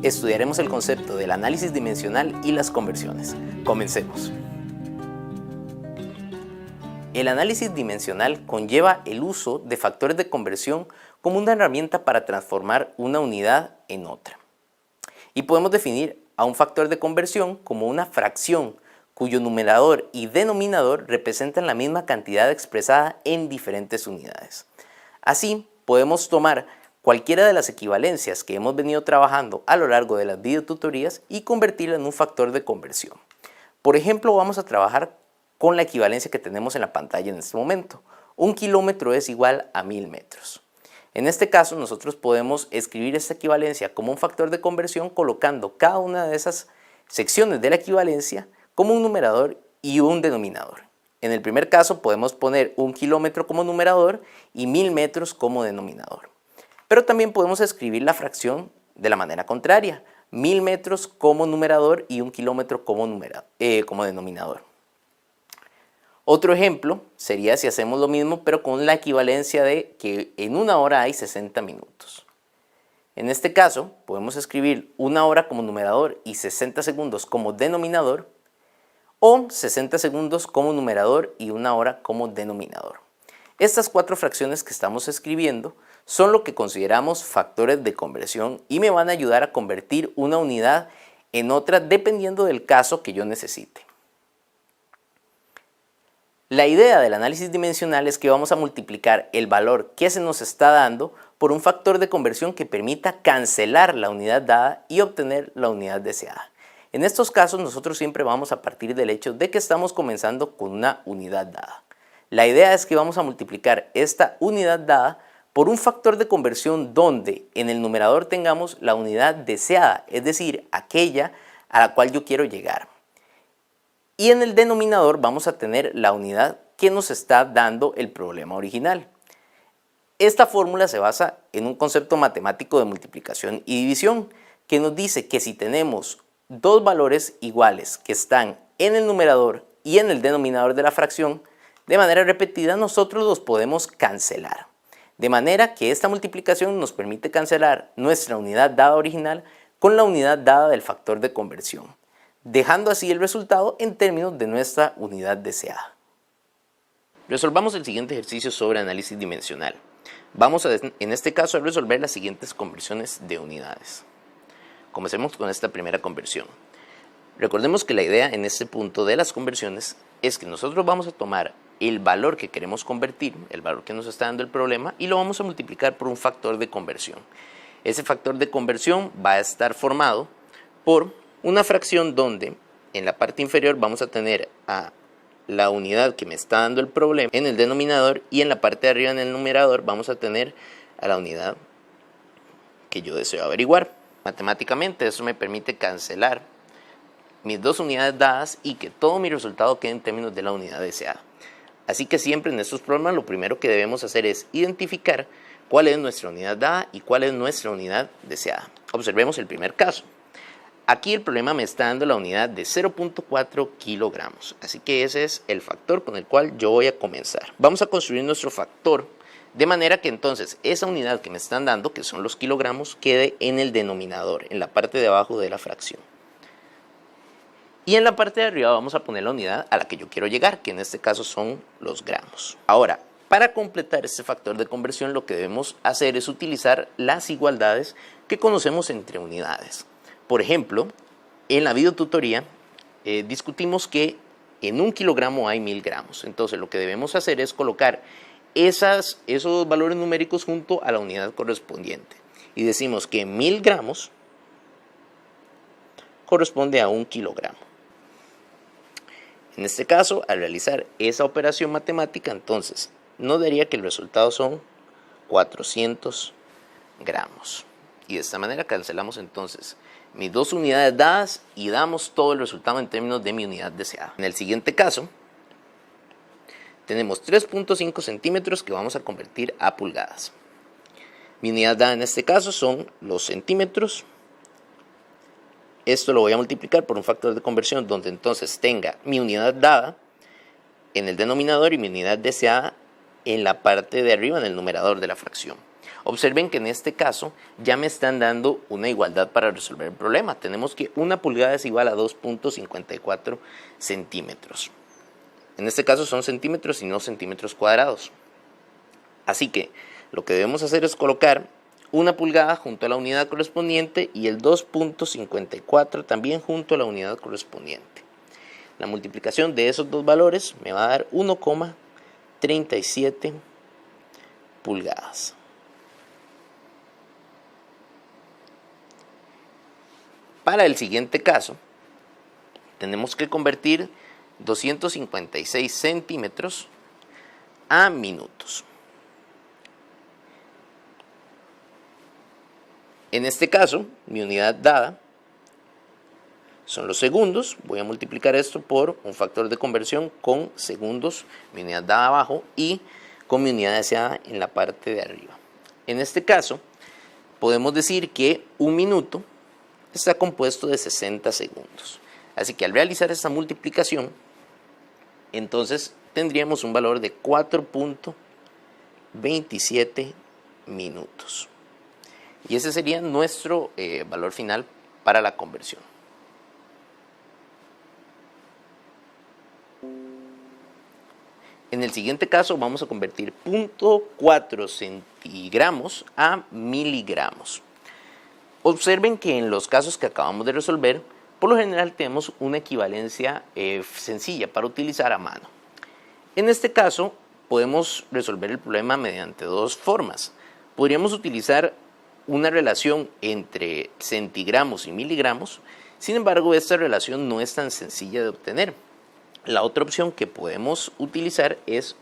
Estudiaremos el concepto del análisis dimensional y las conversiones. Comencemos. El análisis dimensional conlleva el uso de factores de conversión como una herramienta para transformar una unidad en otra. Y podemos definir a un factor de conversión como una fracción cuyo numerador y denominador representan la misma cantidad expresada en diferentes unidades. Así, podemos tomar cualquiera de las equivalencias que hemos venido trabajando a lo largo de las videotutorías y convertirla en un factor de conversión. Por ejemplo, vamos a trabajar con la equivalencia que tenemos en la pantalla en este momento. 1 kilómetro es igual a 1000 metros. En este caso, nosotros podemos escribir esta equivalencia como un factor de conversión colocando cada una de esas secciones de la equivalencia como un numerador y un denominador. En el primer caso podemos poner 1 kilómetro como numerador y 1000 metros como denominador. Pero también podemos escribir la fracción de la manera contraria, 1000 metros como numerador y 1 kilómetro como denominador. Otro ejemplo sería si hacemos lo mismo pero con la equivalencia de que en una hora hay 60 minutos. En este caso podemos escribir una hora como numerador y 60 segundos como denominador o 60 segundos como numerador y una hora como denominador. Estas cuatro fracciones que estamos escribiendo son lo que consideramos factores de conversión y me van a ayudar a convertir una unidad en otra dependiendo del caso que yo necesite. La idea del análisis dimensional es que vamos a multiplicar el valor que se nos está dando por un factor de conversión que permita cancelar la unidad dada y obtener la unidad deseada. En estos casos nosotros siempre vamos a partir del hecho de que estamos comenzando con una unidad dada. La idea es que vamos a multiplicar esta unidad dada por un factor de conversión donde en el numerador tengamos la unidad deseada, es decir, aquella a la cual yo quiero llegar. Y en el denominador vamos a tener la unidad que nos está dando el problema original. Esta fórmula se basa en un concepto matemático de multiplicación y división que nos dice que si tenemos dos valores iguales que están en el numerador y en el denominador de la fracción, de manera repetida nosotros los podemos cancelar. De manera que esta multiplicación nos permite cancelar nuestra unidad dada original con la unidad dada del factor de conversión, dejando así el resultado en términos de nuestra unidad deseada. Resolvamos el siguiente ejercicio sobre análisis dimensional. Vamos en este caso a resolver las siguientes conversiones de unidades. Comencemos con esta primera conversión. Recordemos que la idea en este punto de las conversiones es que nosotros vamos a tomar el valor que queremos convertir, el valor que nos está dando el problema, y lo vamos a multiplicar por un factor de conversión. Ese factor de conversión va a estar formado por una fracción donde en la parte inferior vamos a tener a la unidad que me está dando el problema en el denominador y en la parte de arriba en el numerador vamos a tener a la unidad que yo deseo averiguar. Matemáticamente eso me permite cancelar mis dos unidades dadas y que todo mi resultado quede en términos de la unidad deseada. Así que siempre en estos problemas lo primero que debemos hacer es identificar cuál es nuestra unidad dada y cuál es nuestra unidad deseada. Observemos el primer caso. Aquí el problema me está dando la unidad de 0.4 kilogramos, así que ese es el factor con el cual yo voy a comenzar. Vamos a construir nuestro factor de manera que entonces esa unidad que me están dando, que son los kilogramos, quede en el denominador, en la parte de abajo de la fracción. Y en la parte de arriba vamos a poner la unidad a la que yo quiero llegar, que en este caso son los gramos. Ahora, para completar este factor de conversión lo que debemos hacer es utilizar las igualdades que conocemos entre unidades. Por ejemplo, en la videotutoría discutimos que en 1 kilogramo hay 1000 gramos. Entonces lo que debemos hacer es colocar esos valores numéricos junto a la unidad correspondiente. Y decimos que 1000 gramos corresponde a 1 kilogramo. En este caso, al realizar esa operación matemática, entonces nos daría que el resultado son 400 gramos. Y de esta manera cancelamos entonces mis dos unidades dadas y damos todo el resultado en términos de mi unidad deseada. En el siguiente caso, tenemos 3.5 centímetros que vamos a convertir a pulgadas. Mi unidad dada en este caso son los centímetros. Esto lo voy a multiplicar por un factor de conversión donde entonces tenga mi unidad dada en el denominador y mi unidad deseada en la parte de arriba en el numerador de la fracción. Observen que en este caso ya me están dando una igualdad para resolver el problema. Tenemos que 1 pulgada es igual a 2.54 centímetros. En este caso son centímetros y no centímetros cuadrados. Así que lo que debemos hacer es colocar 1 pulgada junto a la unidad correspondiente y el 2.54 también junto a la unidad correspondiente. La multiplicación de esos dos valores me va a dar 1,37 pulgadas. Para el siguiente caso, tenemos que convertir 256 centímetros a minutos. En este caso, mi unidad dada son los segundos. Voy a multiplicar esto por un factor de conversión con segundos, mi unidad dada abajo, y con mi unidad deseada en la parte de arriba. En este caso, podemos decir que un minuto está compuesto de 60 segundos. Así que al realizar esta multiplicación, entonces tendríamos un valor de 4.27 minutos. Y ese sería nuestro valor final para la conversión. En el siguiente caso vamos a convertir 0.4 centigramos a miligramos. Observen que en los casos que acabamos de resolver, por lo general tenemos una equivalencia sencilla para utilizar a mano. En este caso podemos resolver el problema mediante dos formas. Podríamos utilizar una relación entre centigramos y miligramos, sin embargo esta relación no es tan sencilla de obtener. La otra opción que podemos utilizar es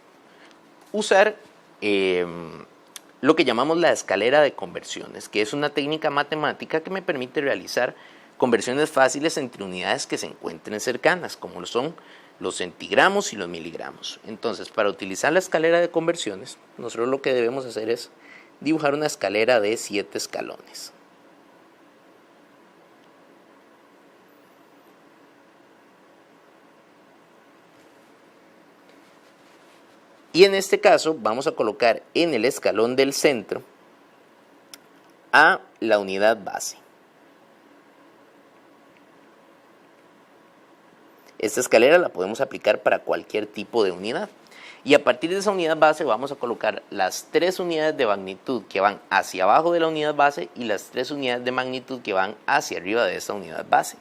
usar lo que llamamos la escalera de conversiones, que es una técnica matemática que me permite realizar conversiones fáciles entre unidades que se encuentren cercanas, como lo son los centigramos y los miligramos. Entonces, para utilizar la escalera de conversiones, nosotros lo que debemos hacer es dibujar una escalera de 7 escalones. Y en este caso vamos a colocar en el escalón del centro a la unidad base. Esta escalera la podemos aplicar para cualquier tipo de unidad. Y a partir de esa unidad base vamos a colocar las 3 unidades de magnitud que van hacia abajo de la unidad base y las 3 unidades de magnitud que van hacia arriba de esta unidad base.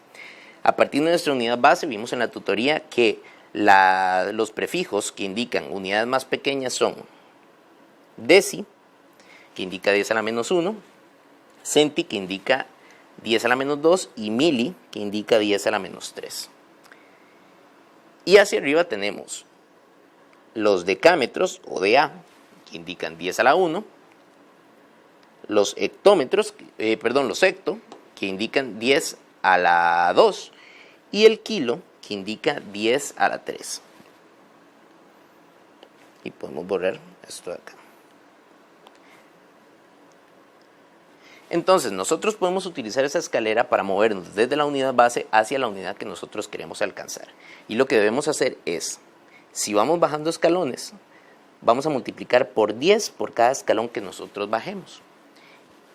A partir de nuestra unidad base vimos en la tutoría que los prefijos que indican unidades más pequeñas son deci, que indica 10 a la menos 1, centi, que indica 10 a la menos 2, y mili, que indica 10 a la menos 3. Y hacia arriba tenemos los decámetros o DA, que indican 10 a la 1, los hectómetros, los hecto, que indican 10 a la 2, y el kilo, que indica 10 a la 3. Y podemos borrar esto de acá. Entonces, nosotros podemos utilizar esa escalera para movernos desde la unidad base hacia la unidad que nosotros queremos alcanzar. Y lo que debemos hacer es, si vamos bajando escalones, vamos a multiplicar por 10 por cada escalón que nosotros bajemos.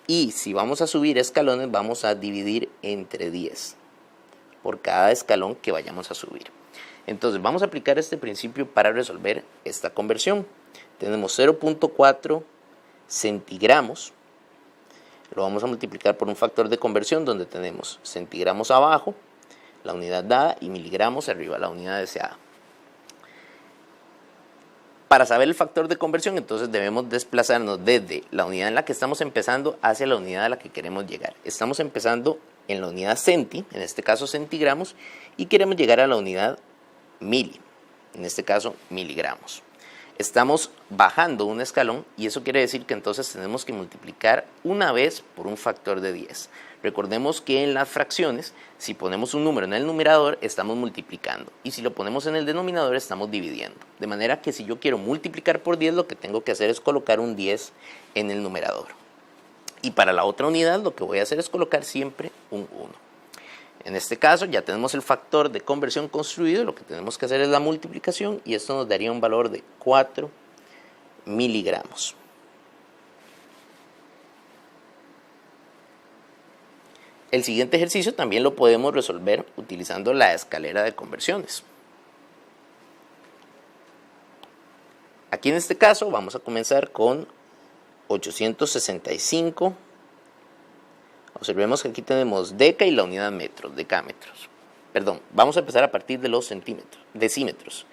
Y si vamos a subir escalones, vamos a dividir entre 10 por cada escalón que vayamos a subir. Entonces vamos a aplicar este principio para resolver esta conversión. Tenemos 0.4 centigramos, lo vamos a multiplicar por un factor de conversión donde tenemos centigramos abajo, la unidad dada, y miligramos arriba, la unidad deseada. Para saber el factor de conversión, entonces debemos desplazarnos desde la unidad en la que estamos empezando hacia la unidad a la que queremos llegar. Estamos empezando en la unidad centi, en este caso centigramos, y queremos llegar a la unidad mili, en este caso miligramos. Estamos bajando un escalón y eso quiere decir que entonces tenemos que multiplicar una vez por un factor de 10. Recordemos que en las fracciones, si ponemos un número en el numerador, estamos multiplicando, y si lo ponemos en el denominador, estamos dividiendo. De manera que si yo quiero multiplicar por 10, lo que tengo que hacer es colocar un 10 en el numerador. Y para la otra unidad lo que voy a hacer es colocar siempre un 1. En este caso ya tenemos el factor de conversión construido, lo que tenemos que hacer es la multiplicación y esto nos daría un valor de 4 miligramos. El siguiente ejercicio también lo podemos resolver utilizando la escalera de conversiones. Aquí en este caso vamos a comenzar con 865. Observemos que aquí tenemos deca y la unidad metros, decámetros. Perdón, vamos a empezar a partir de los centímetros, decímetros.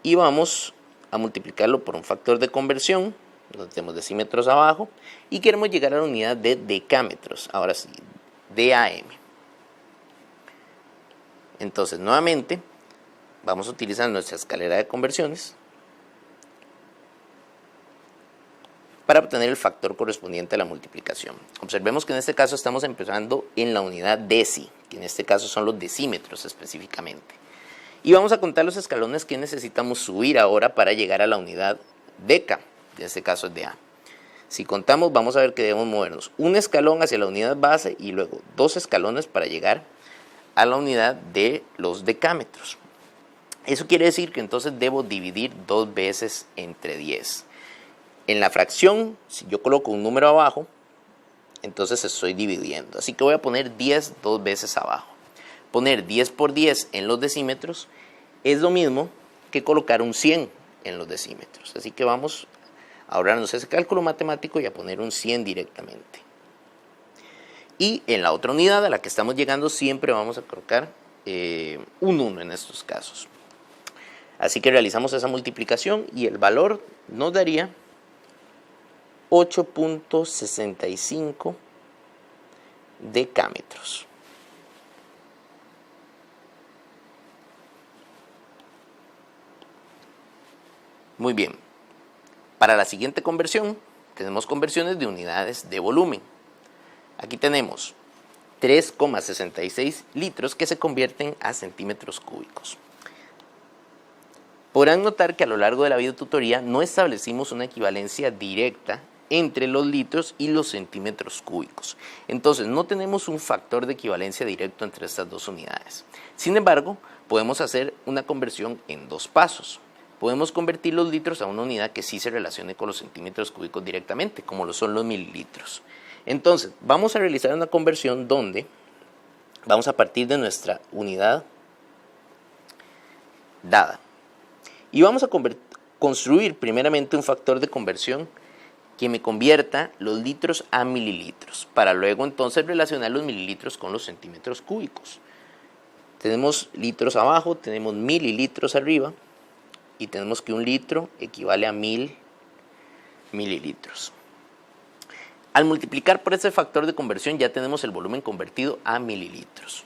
Y vamos a multiplicarlo por un factor de conversión, donde tenemos decímetros abajo, y queremos llegar a la unidad de decámetros. Ahora sí, DAM. Entonces, nuevamente, vamos a utilizar nuestra escalera de conversiones para obtener el factor correspondiente a la multiplicación. Observemos que en este caso estamos empezando en la unidad deci, que en este caso son los decímetros específicamente. Y vamos a contar los escalones que necesitamos subir ahora para llegar a la unidad deca, en este caso es DA. Si contamos, vamos a ver que debemos movernos un escalón hacia la unidad base y luego 2 escalones para llegar a la unidad de los decámetros. Eso quiere decir que entonces debo dividir 2 veces entre 10. En la fracción, si yo coloco un número abajo, entonces estoy dividiendo. Así que voy a poner 10 2 veces abajo. Poner 10 por 10 en los decímetros es lo mismo que colocar un 100 en los decímetros. Así que vamos a ahorrarnos ese cálculo matemático y a poner un 100 directamente. Y en la otra unidad a la que estamos llegando siempre vamos a colocar un 1 en estos casos. Así que realizamos esa multiplicación y el valor nos daría 8.65 decámetros. Muy bien, para la siguiente conversión tenemos conversiones de unidades de volumen. Aquí tenemos 3,66 litros que se convierten a centímetros cúbicos. Podrán notar que a lo largo de la videotutoría no establecimos una equivalencia directa entre los litros y los centímetros cúbicos. Entonces no tenemos un factor de equivalencia directo entre estas dos unidades. Sin embargo, podemos hacer una conversión en 2 pasos. Podemos convertir los litros a una unidad que sí se relacione con los centímetros cúbicos directamente, como lo son los mililitros. Entonces, vamos a realizar una conversión donde vamos a partir de nuestra unidad dada. Y vamos a construir primeramente un factor de conversión que me convierta los litros a mililitros, para luego entonces relacionar los mililitros con los centímetros cúbicos. Tenemos litros abajo, tenemos mililitros arriba, y tenemos que un litro equivale a 1000 mililitros. Al multiplicar por ese factor de conversión ya tenemos el volumen convertido a mililitros.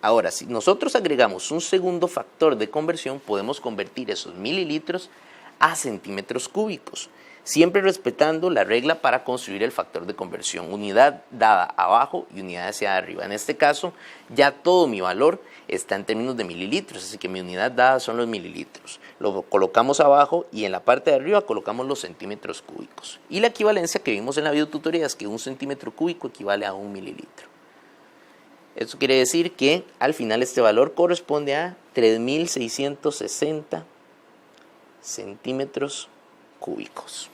Ahora, si nosotros agregamos un segundo factor de conversión, podemos convertir esos mililitros a centímetros cúbicos, siempre respetando la regla para construir el factor de conversión, unidad dada abajo y unidad hacia arriba. En este caso, ya todo mi valor está en términos de mililitros, así que mi unidad dada son los mililitros. Lo colocamos abajo y en la parte de arriba colocamos los centímetros cúbicos. Y la equivalencia que vimos en la videotutoría es que un centímetro cúbico equivale a 1 mililitro. Eso quiere decir que al final este valor corresponde a 3660 centímetros cúbicos.